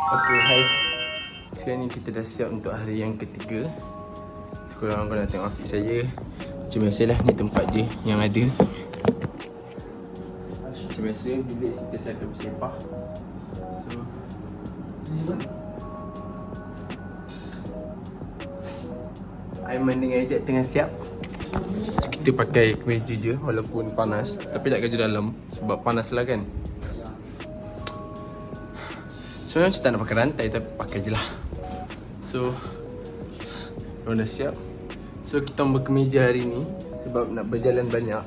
Okay, hai. Sekarang ni kita dah siap untuk hari yang ketiga. Sekarang kau nak tengok outfit saya. Macam biasalah, ni tempat je yang ada. Macam biasa, bilik kita saya akan bersepah. So Aiman dengan Ejak tengah siap. So kita pakai kemeja je walaupun panas. Tapi tak kerja dalam sebab panas lah kan. Sebenarnya macam tak nak pakai rantai tapi pakai je lah. So orang dah siap. So kita orang berkemeja hari ni sebab nak berjalan banyak.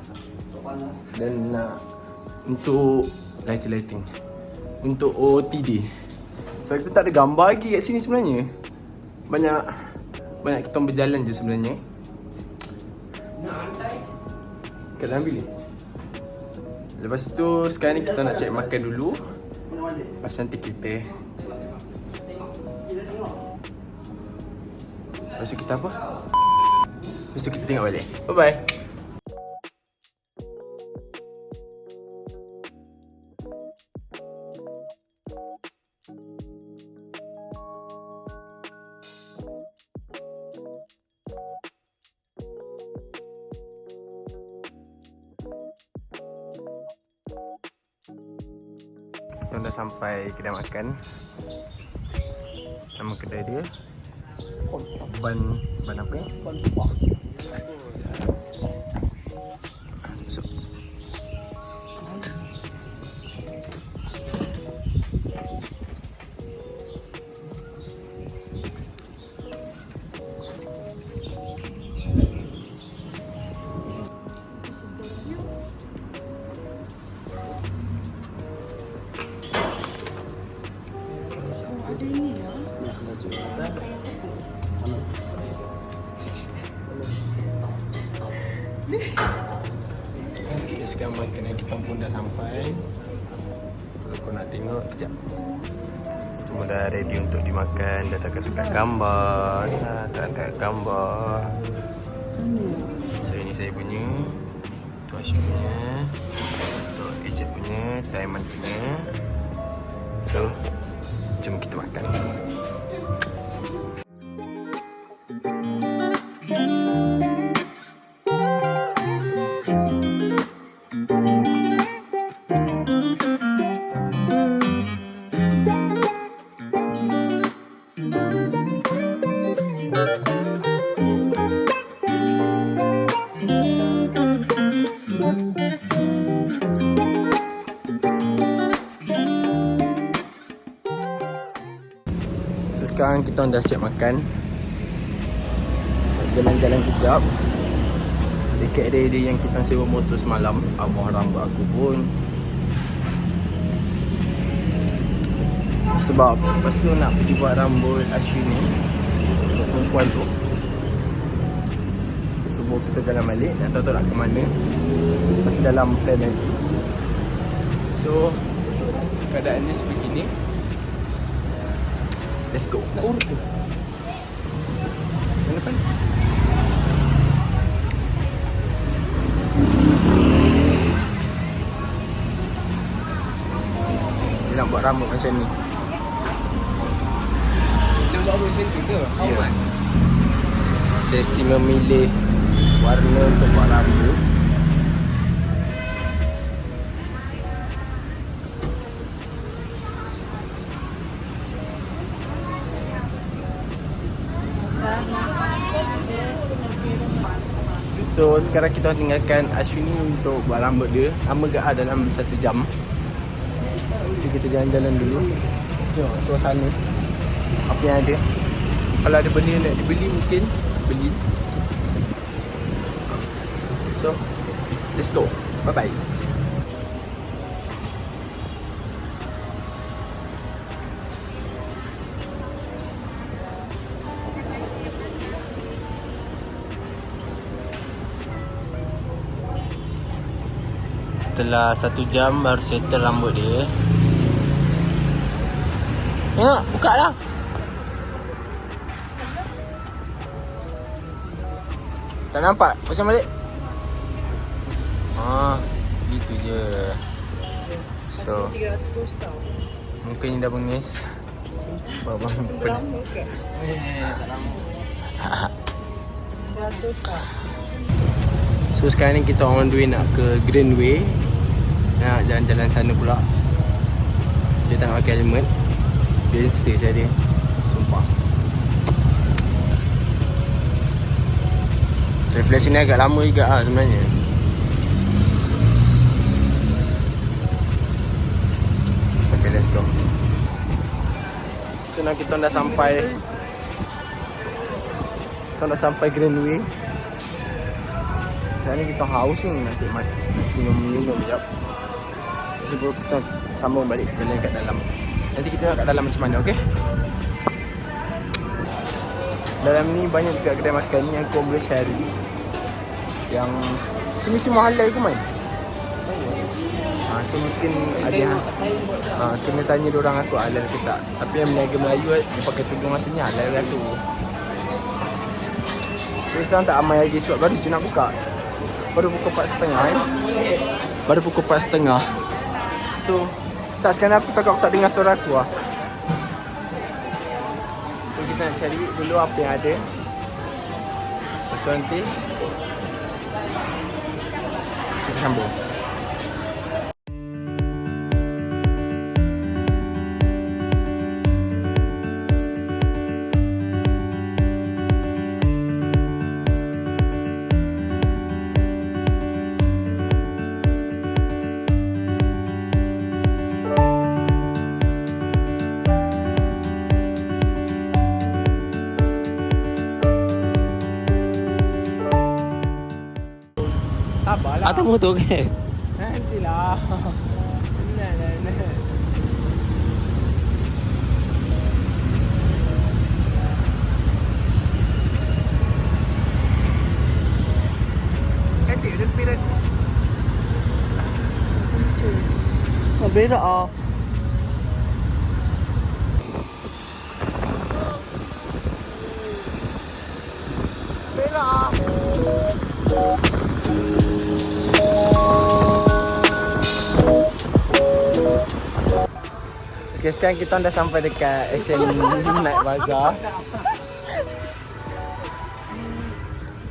Dan nak untuk lighting. Untuk OOTD. So kita tak ada gambar lagi kat sini sebenarnya. Banyak kita orang berjalan je sebenarnya. Nak rantai? Kat dalam bilik. Lepas tu sekarang ni kita nak cari makan dulu. Lepas nanti kita Lepas tu kita apa? Lepas tu kita tengok balik. Bye bye. Kita dah sampai kedai makan. Nama kedai dia Ban apa ya? Ban Tupah. So, ada ini lah. okay, sekarang makanan kita pun dah sampai. Kalau kau nak tengok, kejap. Semua dah ready untuk dimakan. Dah tak gambar. Tak gambar. So ini saya punya, tu Asyik punya, tu Ejek punya, Taiman punya. So jom kita makan. So sekarang kita dah siap makan. Jalan-jalan kejap. Dekat area yang kita sewa motor semalam. Abah rambut aku pun. Sebab lepas tu nak pergi buat rambut Ashwin ni, untuk perempuan tu. Subuh kita jalan balik. Tak tahu nak ke mana. Masih dalam plan lagi. So keadaan ni sebegini. Let's go. Mana depan? Dia nak buat rambut macam ni. Nak buat apa macam tu ke? Ya. Sesi memilih warna untuk buat rambut. So sekarang kita tinggalkan Ashwini untuk buat rambut dia. Lama gak dalam 1 jam. So kita jalan-jalan dulu. Tengok suasana apa yang ada. Kalau ada benda yang nak dibeli mungkin beli. So let's go. Bye bye. Setelah 1 jam baru settle rambut dia. Tengok, buka lah. Tak nampak? Pasang balik. Gitu je. So 300 tau. mukanya dah bengis. Apa bang? Lama ke? Tak lama. 100 tak? So sekarang ni kita on the way nak ke Greenway. Nak jalan-jalan sana pula. Dia tak nak pakai helmet. Biasa saya dia. Sumpah. Reflex ni agak lama juga lah sebenarnya. Okay, let's go. So now kita dah sampai. Kita dah sampai Greenway. Sekarang ni kita haus ni nak minum sekejap. Sebelum kita sambung balik jalan kat dalam. Nanti kita tengok kat dalam macam mana, okey? Dalam ni banyak juga kedai makan ni yang kau boleh cari. Yang sini semua halal ke man? So mungkin ada kena tanya diorang aku halal ke tak. Tapi yang berniaga Melayu dia pakai tudung rasanya halal lah tu. So sekarang tak ramai lagi sebab baru je nak buka. Baru pukul 4.30 kan? Baru pukul 4.30. So tak, sekarang aku takut aku tak dengar suara aku lah. So kita nak cari dulu apa yang ada. Lepas tu nanti kita sambung. Atas motor ke? Nantilah. Cantik dia tepi tadi. Berak ah. Berak ah. Okay, sekarang kita dah sampai dekat Asian Night Bazaar.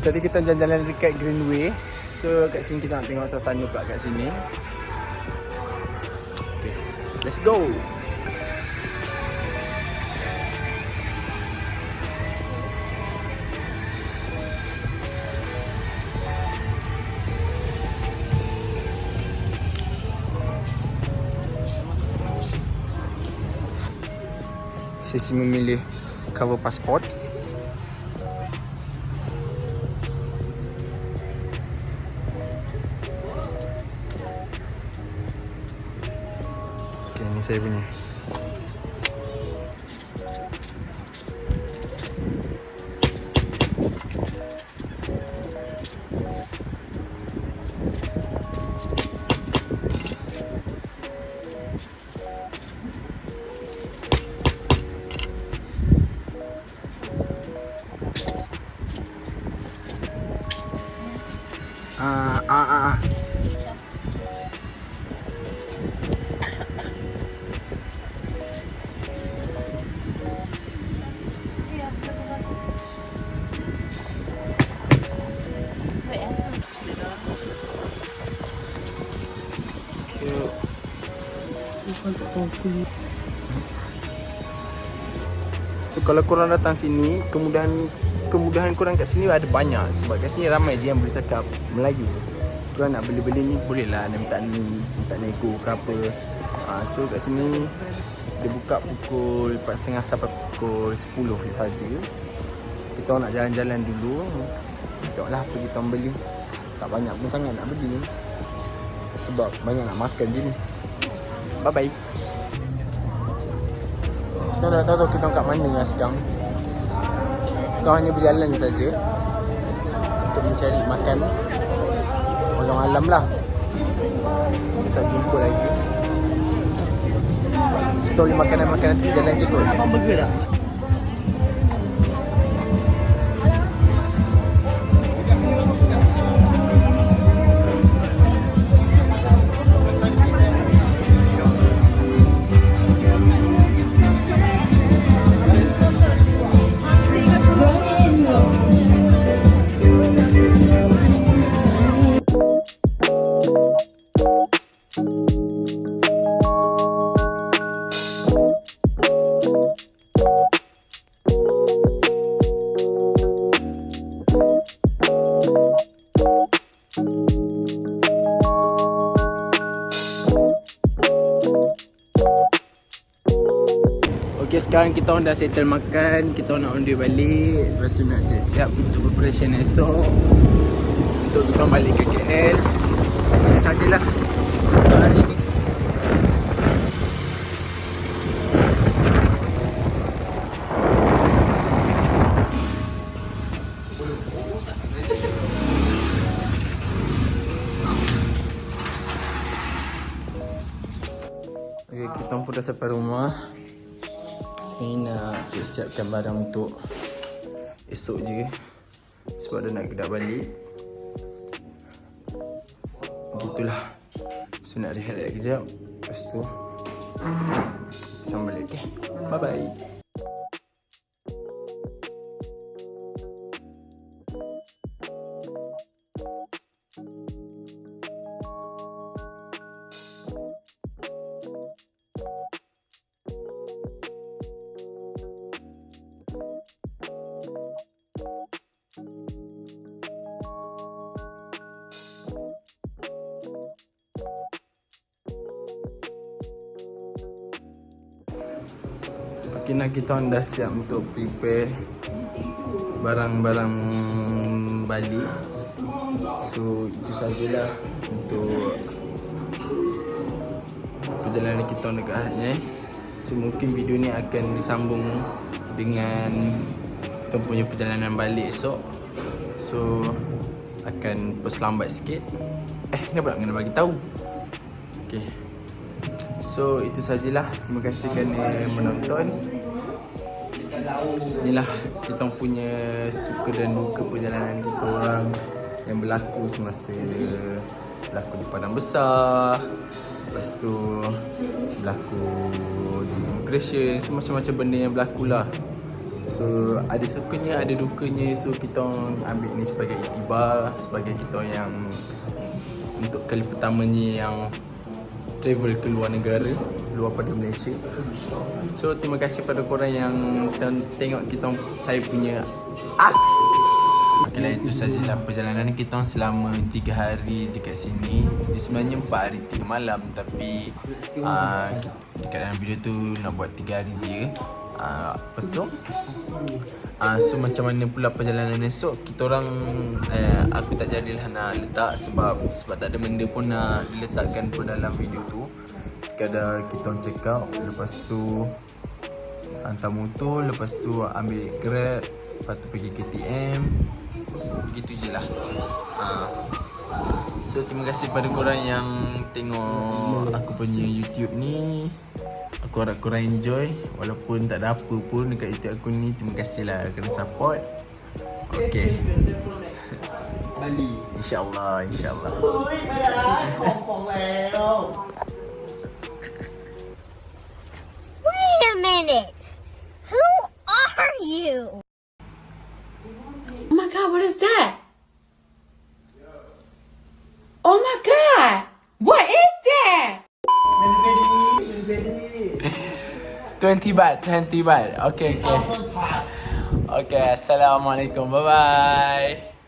Tadi kita jalan-jalan dekat Greenway. So kat sini kita nak tengok suasana pula kat sini. Okay, let's go. Sesi memilih cover pasport. Okay, ni saya punya. So kalau korang datang sini, kemudahan korang kat sini ada banyak. Sebab kat sini ramai je yang boleh cakap Melayu. Korang nak beli-beli ni boleh lah, nak minta nego ke apa. So kat sini dia buka pukul 4.30 sampai pukul 10 saja. So, kita nak jalan-jalan dulu. Tengoklah apa kita beli. Tak banyak pun sangat nak beli. Sebab banyak nak makan je ni. Bye bye. Kita dah tahu kita kat mana lah sekarang. Kita hanya berjalan saja untuk mencari makan orang alam lah. Kita tak jumpa lagi. Kita boleh makanan-makanan tepi jalan je kot. Abang burger tak? Okay, sekarang kita orang dah settle makan. Kita orang nak on the way balik. Lepas tu nak siap-siap untuk preparation esok, untuk kita orang balik ke KL. Itu sajalah untuk hari ni. Okay, kita orang pun dah sampai rumah. Sekarang ni nak siap-siapkan barang untuk esok je, sebab dah nak kedak balik. Begitulah. So nak rehat lagi kejap. Lepas tu sambal balik. Okay, bye bye. Okay, nak kita orang dah siap untuk prepare barang-barang balik. So itu sajalah untuk perjalanan kita orang dekat Ahad. So mungkin video ni akan disambung dengan kita punya perjalanan balik esok. So akan post lambat sikit. Kenapa nak kena bagi tahu? Okay, so itu sajalah. Terima kasih kerana menonton. Inilah kita punya suka dan duka perjalanan kita orang yang berlaku semasa berlaku di Padang Besar. Lepas tu berlaku di immigration. So macam-macam benda yang berlaku lah. So ada sukanya, ada dukanya. So kita orang ambil ni sebagai iktibar, sebagai kita yang untuk kali pertamanya yang travel ke luar negara, luar pada Malaysia. So terima kasih pada korang yang tengok kita, saya punya okeylah, itu sajalah perjalanan kita selama 3 hari dekat sini. Dia sebenarnya 4 hari 3 malam, tapi dekat dalam video tu nak buat 3 hari je. Lepas tu so macam mana pula perjalanan esok, kita orang aku tak jadilah nak letak sebab tak ada benda pun nak diletakkan pun dalam video tu. Sekadar kita orang check out, lepas tu hantar motor, lepas tu ambil Grab, lepas tu pergi KTM. Begitu je lah. So terima kasih pada korang yang tengok aku punya YouTube ni. Aku harap korang enjoy. Walaupun tak ada apa pun dekat YouTube aku ni, terima kasih lah kerana support. Okay, Bali, InsyaAllah, InsyaAllah. Wait a minute. Who are you? Oh my god, what is that? Oh my god! What is that? 20 baht. Okay. Okay, Assalamualaikum. Bye-bye.